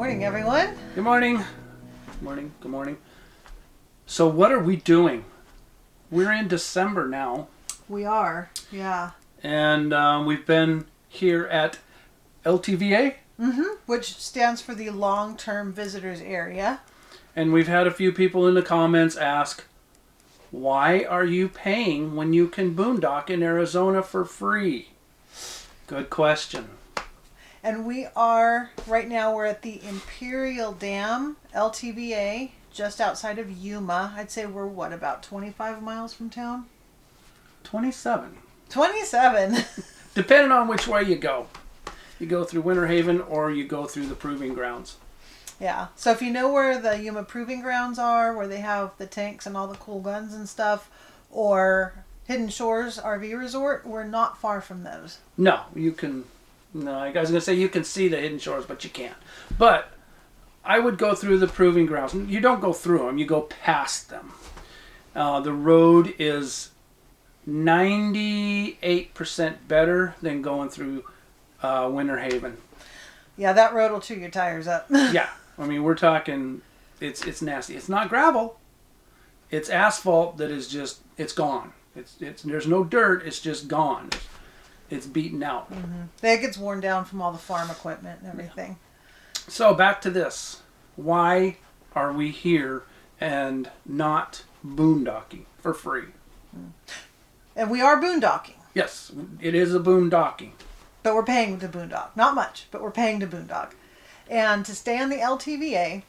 Morning, everyone. Good morning. Good morning. Good morning. So what are we doing? We're in December now. We are, yeah. And we've been here at LTVA. Which stands for the Long-Term Visitors Area. And we've had a few people in the comments ask, why are you paying when you can boondock in Arizona for free? Good question. And we are, right now we're at the Imperial Dam, LTVA, just outside of Yuma. I'd say we're, about 25 miles from town? 27. 27! Depending on which way you go. You go through Winter Haven or you go through the Proving Grounds. Yeah, so if you know where the Yuma Proving Grounds are, where they have the tanks and all the cool guns and stuff, or Hidden Shores RV Resort, we're not far from those. No, you can... No, I was going to say you can see the Hidden Shores, but you can't. But I would go through the Proving Grounds. You don't go through them, you go past them. The road is 98% better than going through Winter Haven. Yeah, that road will chew your tires up. Yeah, I mean, we're talking, it's nasty. It's not gravel. It's asphalt that is just, it's gone. There's no dirt, it's just gone. It's beaten out. It gets worn down from all the farm equipment and everything. So back to this. Why are we here and not boondocking for free? And we are boondocking. Yes, it is a boondocking. But we're paying to boondock. Not much, but we're paying to boondock. And to stay on the LTVA,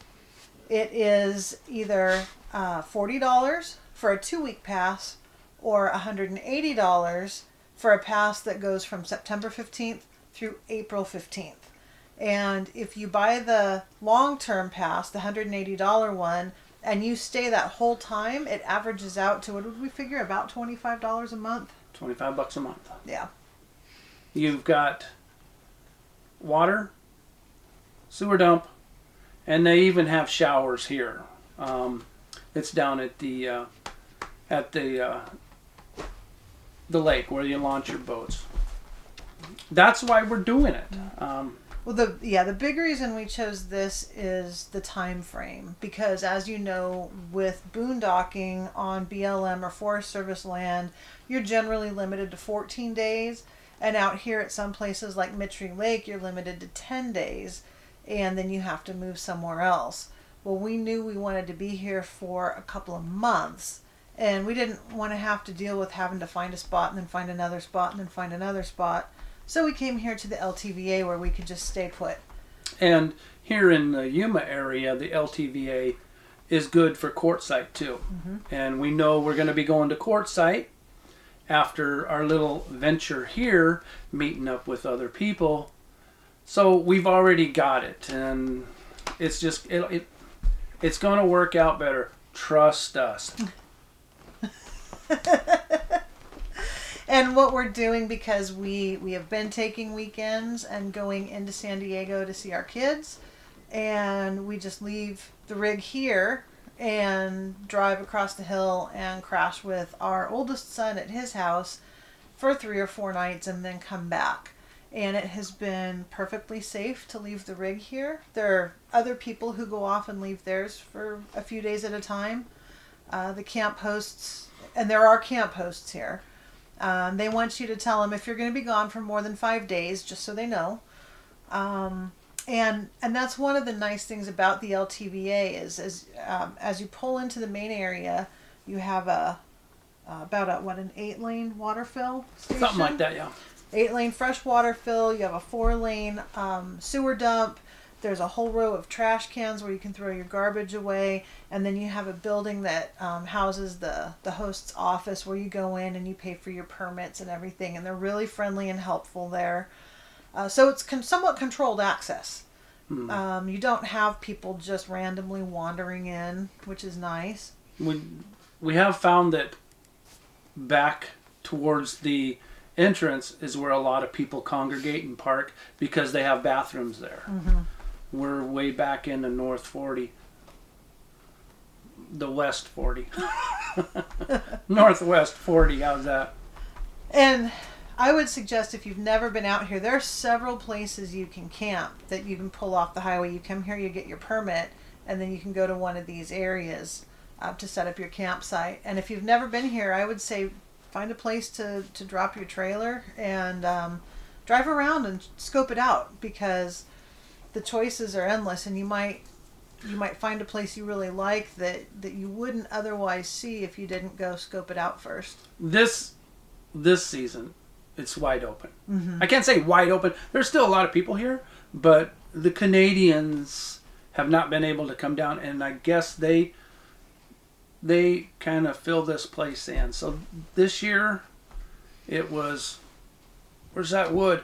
it is either $40 for a 2-week pass or $180 for a pass that goes from September 15th through April 15th. And if you buy the long-term pass, the $180 one, and you stay that whole time, it averages out to, what would we figure, about $25 a month? $25 a month. Yeah. You've got water, sewer dump, and they even have showers here. It's down at the lake where you launch your boats. That's why we're doing it. Well, the big reason we chose this is the time frame, because as you know, with boondocking on BLM or Forest Service land, you're generally limited to 14 days, and out here at some places like Mitri Lake, you're limited to 10 days, and then you have to move somewhere else. Well, we knew we wanted to be here for a couple of months, and we didn't want to have to deal with having to find a spot and then find another spot and then find another spot. So we came here to the LTVA where we could just stay put. And here in the Yuma area, the LTVA is good for quartzsite too. And we know we're going to be going to quartzsite after our little venture here, meeting up with other people. So we've already got it, and it's just it's going to work out better. Trust us. And what we're doing, because we have been taking weekends and going into San Diego to see our kids, and we just leave the rig here and drive across the hill and crash with our oldest son at his house for 3 or 4 nights and then come back. And it has been perfectly safe to leave the rig here. There are other people who go off and leave theirs for a few days at a time. The camp hosts, and there are camp hosts here. They want you to tell them if you're going to be gone for more than 5 days, just so they know. And that's one of the nice things about the LTVA is as you pull into the main area, you have an 8-lane water fill station? Something like that, yeah. 8-lane fresh water fill. You have a 4-lane sewer dump. There's a whole row of trash cans where you can throw your garbage away. And then you have a building that houses the host's office where you go in and you pay for your permits and everything. And they're really friendly and helpful there. So it's somewhat controlled access. You don't have people just randomly wandering in, which is nice. We have found that back towards the entrance is where a lot of people congregate and park because they have bathrooms there. We're way back in the North 40. The West 40. Northwest 40, how's that? And I would suggest if you've never been out here, there are several places you can camp that you can pull off the highway. You come here, you get your permit, and then you can go to one of these areas to set up your campsite. And if you've never been here, I would say find a place to drop your trailer and drive around and scope it out, because the choices are endless, and you might find a place you really like that you wouldn't otherwise see if you didn't go scope it out first. This season, it's wide open. Mm-hmm. I can't say wide open. There's still a lot of people here, but the Canadians have not been able to come down, and I guess they kind of fill this place in. So this year, it was, where's that wood?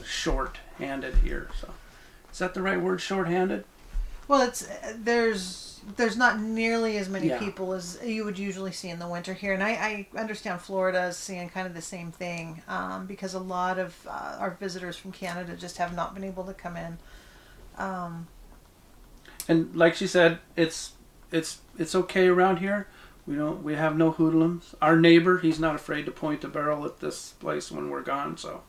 Short-handed here. So is that the right word, short-handed? Well, there's not nearly as many Yeah. people as you would usually see in the winter here, and I understand Florida is seeing kind of the same thing, because a lot of our visitors from Canada just have not been able to come in. And like she said, it's okay around here. We have no hoodlums. Our neighbor, he's not afraid to point a barrel at this place when we're gone, so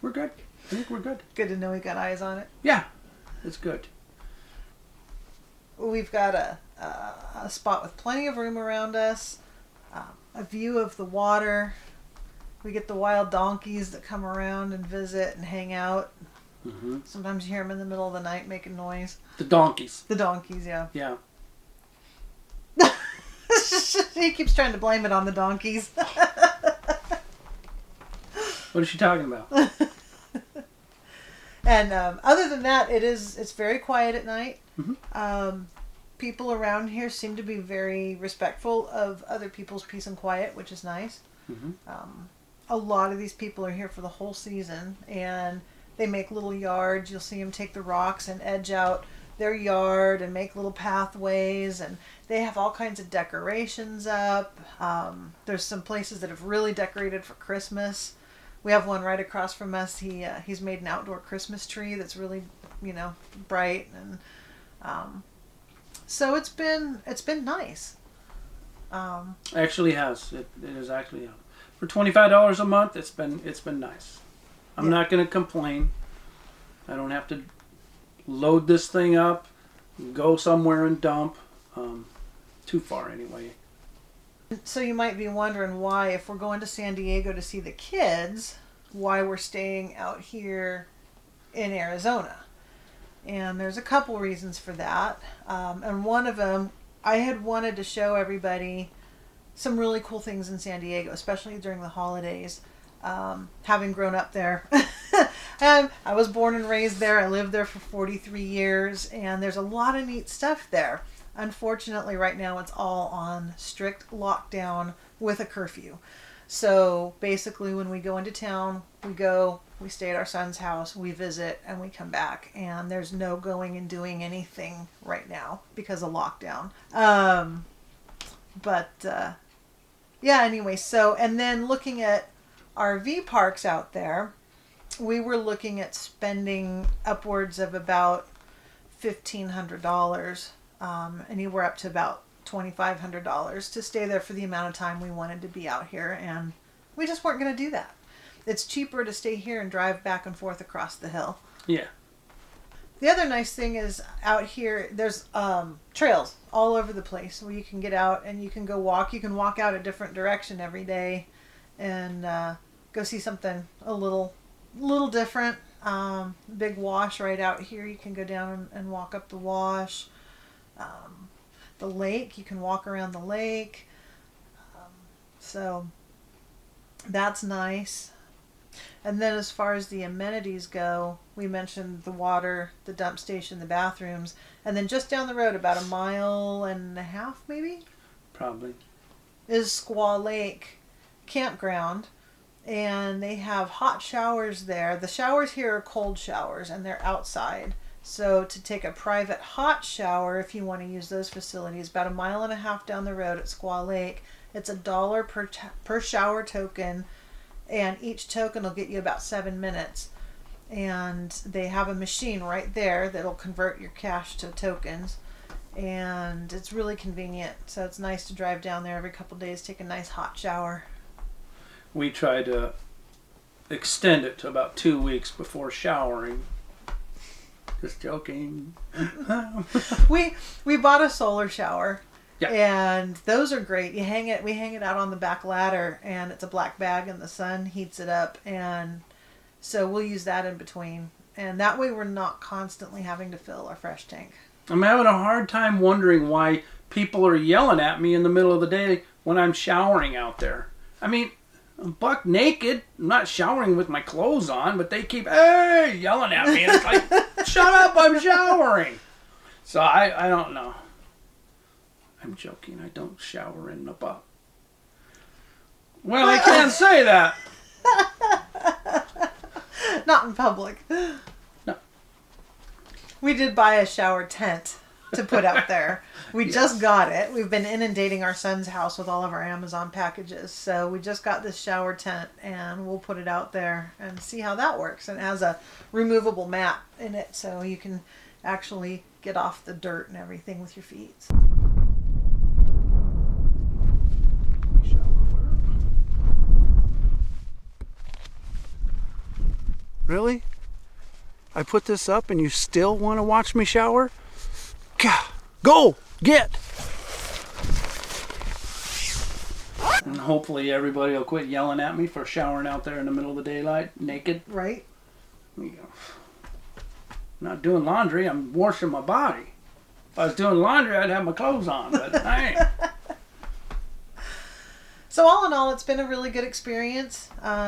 we're good. I think we're good. Good to know we got eyes on it. Yeah, it's good. We've got a spot with plenty of room around us, a view of the water. We get the wild donkeys that come around and visit and hang out. Mm-hmm. Sometimes you hear them in the middle of the night making noise. The donkeys. The donkeys, yeah. Yeah. He keeps trying to blame it on the donkeys. What is she talking about? And other than that, it's very quiet at night. Mm-hmm. People around here seem to be very respectful of other people's peace and quiet, which is nice. Mm-hmm. A lot of these people are here for the whole season, and they make little yards. You'll see them take the rocks and edge out their yard and make little pathways, and they have all kinds of decorations up. There's some places that have really decorated for Christmas. We have one right across from us. He's made an outdoor Christmas tree that's really, bright, and so it's been nice. Actually has. It is actually for $25 a month. It's been nice. I'm not going to complain. I don't have to load this thing up, go somewhere and dump. Too far anyway. So you might be wondering why, if we're going to San Diego to see the kids, why we're staying out here in Arizona. And there's a couple reasons for that. And one of them, I had wanted to show everybody some really cool things in San Diego, especially during the holidays. Having grown up there. I was born and raised there. I lived there for 43 years, and there's a lot of neat stuff there. Unfortunately, right now it's all on strict lockdown with a curfew. So basically, when we go into town, we stay at our son's house, we visit, and we come back. And there's no going and doing anything right now because of lockdown. Anyway, so, and then looking at RV parks out there, we were looking at spending upwards of about $1,500, anywhere up to about $2,500 to stay there for the amount of time we wanted to be out here, and we just weren't going to do that. It's cheaper to stay here and drive back and forth across the hill. Yeah. The other nice thing is out here, there's trails all over the place where you can get out and you can go walk. You can walk out a different direction every day and go see something a little different. Big wash right out here. You can go down and walk up the wash. The lake, you can walk around the lake. So that's nice. And then as far as the amenities go, we mentioned the water, the dump station, the bathrooms, and then just down the road, about 1.5 miles maybe, Probably. is Squaw Lake Campground. And they have hot showers there. The showers here are cold showers, and they're outside. So to take a private hot shower, if you want to use those facilities, about 1.5 miles down the road at Squaw Lake, it's $1 per shower token, and each token will get you about 7 minutes. And they have a machine right there that'll convert your cash to tokens, and it's really convenient. So it's nice to drive down there every couple days, take a nice hot shower. we try to extend it to about 2 weeks before showering. Just joking. We bought a solar shower. Yeah. And those are great. We hang it out on the back ladder, and it's a black bag, and the sun heats it up, and so we'll use that in between. And that way we're not constantly having to fill our fresh tank. I'm having a hard time wondering why people are yelling at me in the middle of the day when I'm showering out there. I mean, I'm buck naked. I'm not showering with my clothes on, but they keep yelling at me. And it's like, shut up, I'm showering. So I don't know. I'm joking. I don't shower in the butt. Well, I can't say that. Not in public. No. We did buy a shower tent to put out there. We just got it. We've been inundating our son's house with all of our Amazon packages. So we just got this shower tent, and we'll put it out there and see how that works. And it has a removable mat in it, so you can actually get off the dirt and everything with your feet. Really? I put this up and you still want to watch me shower? Gah, go! Get! And hopefully everybody will quit yelling at me for showering out there in the middle of the daylight, naked. Right. You know, I'm not doing laundry, I'm washing my body. If I was doing laundry, I'd have my clothes on, but I ain't. So all in all, it's been a really good experience.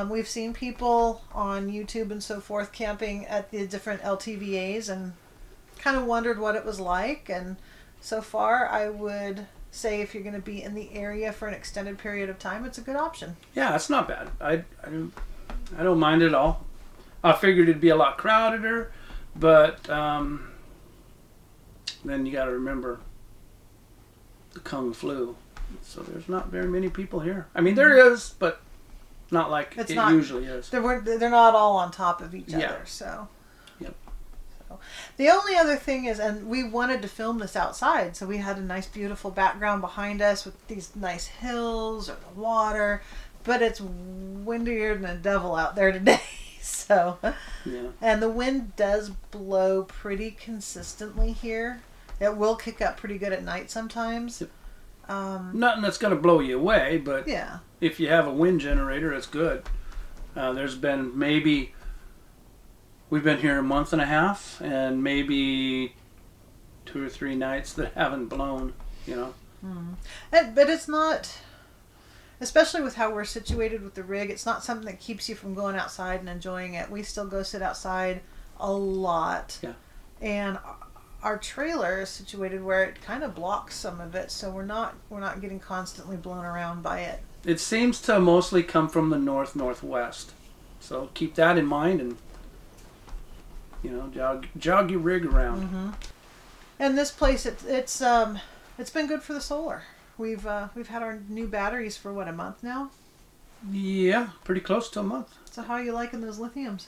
We've seen people on YouTube and so forth camping at the different LTVAs and kind of wondered what it was like. And so far, I would say if you're going to be in the area for an extended period of time, it's a good option. Yeah, it's not bad. I don't mind it at all. I figured it'd be a lot crowdeder, but then you got to remember the Kung flu. So there's not very many people here. I mean, there is, but not like it usually is. They're not all on top of each other. So. Yep. So, the only other thing is, and we wanted to film this outside, so we had a nice, beautiful background behind us with these nice hills or the water, but it's windier than the devil out there today. So, yeah. And the wind does blow pretty consistently here. It will kick up pretty good at night sometimes. Yep. Nothing that's going to blow you away, but yeah. If you have a wind generator, it's good. There's been we've been here a month and a half, and maybe 2 or 3 nights that haven't blown, you know. But it's not, especially with how we're situated with the rig, it's not something that keeps you from going outside and enjoying it. We still go sit outside a lot. Yeah. And our trailer is situated where it kind of blocks some of it, so we're not getting constantly blown around by it. It seems to mostly come from the northwest, so keep that in mind, and you know, jog your rig around. Mm-hmm. And this place, it's been good for the solar. We've had our new batteries for what, a month now? Yeah, pretty close to a month. So how are you liking those lithiums?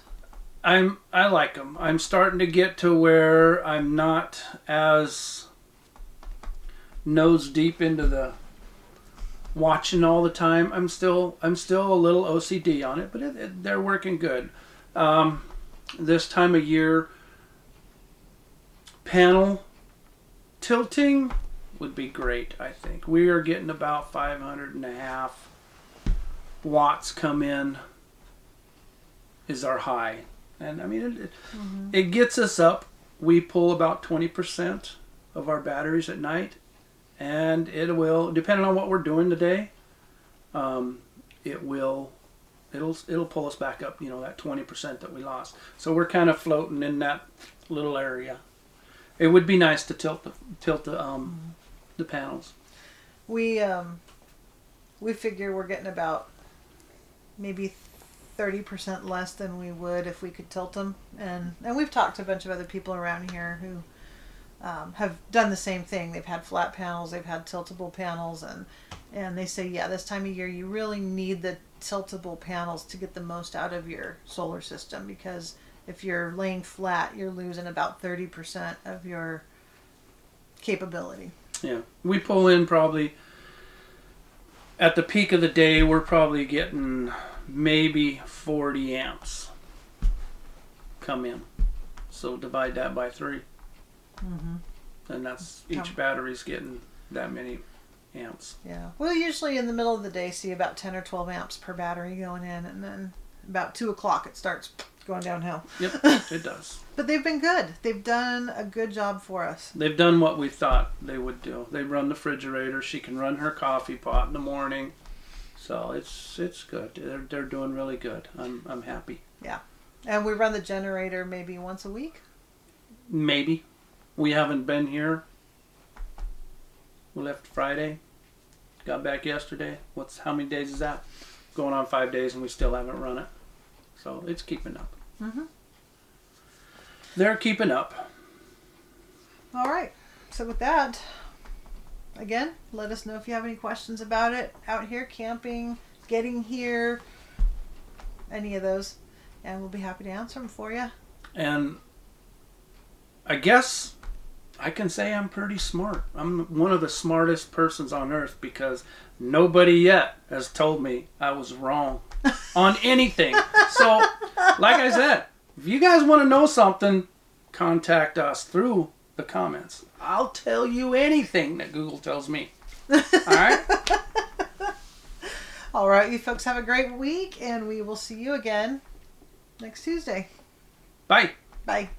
I like them. I'm starting to get to where I'm not as nose deep into the watching all the time. I'm still a little OCD on it, but they're working good. This time of year, panel tilting would be great. I think we are getting about 500.5 watts come in is our high. And I mean, it gets us up. We pull about 20% of our batteries at night, and it will, depending on what we're doing today, it'll pull us back up. You know, that 20% that we lost. So we're kind of floating in that little area. It would be nice to tilt the panels. We figure we're getting about maybe 30% less than we would if we could tilt them, and we've talked to a bunch of other people around here who have done the same thing. They've had flat panels, they've had tiltable panels, and they say, yeah, this time of year you really need the tiltable panels to get the most out of your solar system, because if you're laying flat, you're losing about 30% of your capability. Yeah, we pull in probably at the peak of the day, we're probably getting maybe 40 amps come in. So divide that by 3. And that's each battery's getting that many amps. Yeah. We'll usually in the middle of the day see about 10 or 12 amps per battery going in, and then about 2 o'clock it starts going downhill. Yep, it does. But they've been good. They've done a good job for us. They've done what we thought they would do. They run the refrigerator. She can run her coffee pot in the morning. So it's good. They're doing really good. I'm happy. Yeah. And we run the generator maybe once a week? Maybe. We haven't been here. We left Friday. Got back yesterday. How many days is that? Going on 5 days and we still haven't run it. So it's keeping up. They're keeping up. All right. So with that, again, let us know if you have any questions about it. Out here camping, getting here, any of those. And we'll be happy to answer them for you. And I guess I can say I'm pretty smart. I'm one of the smartest persons on earth because nobody yet has told me I was wrong on anything. So, like I said, if you guys want to know something, contact us through the comments. I'll tell you anything that Google tells me. All right? All right, you folks have a great week, and we will see you again next Tuesday. Bye. Bye.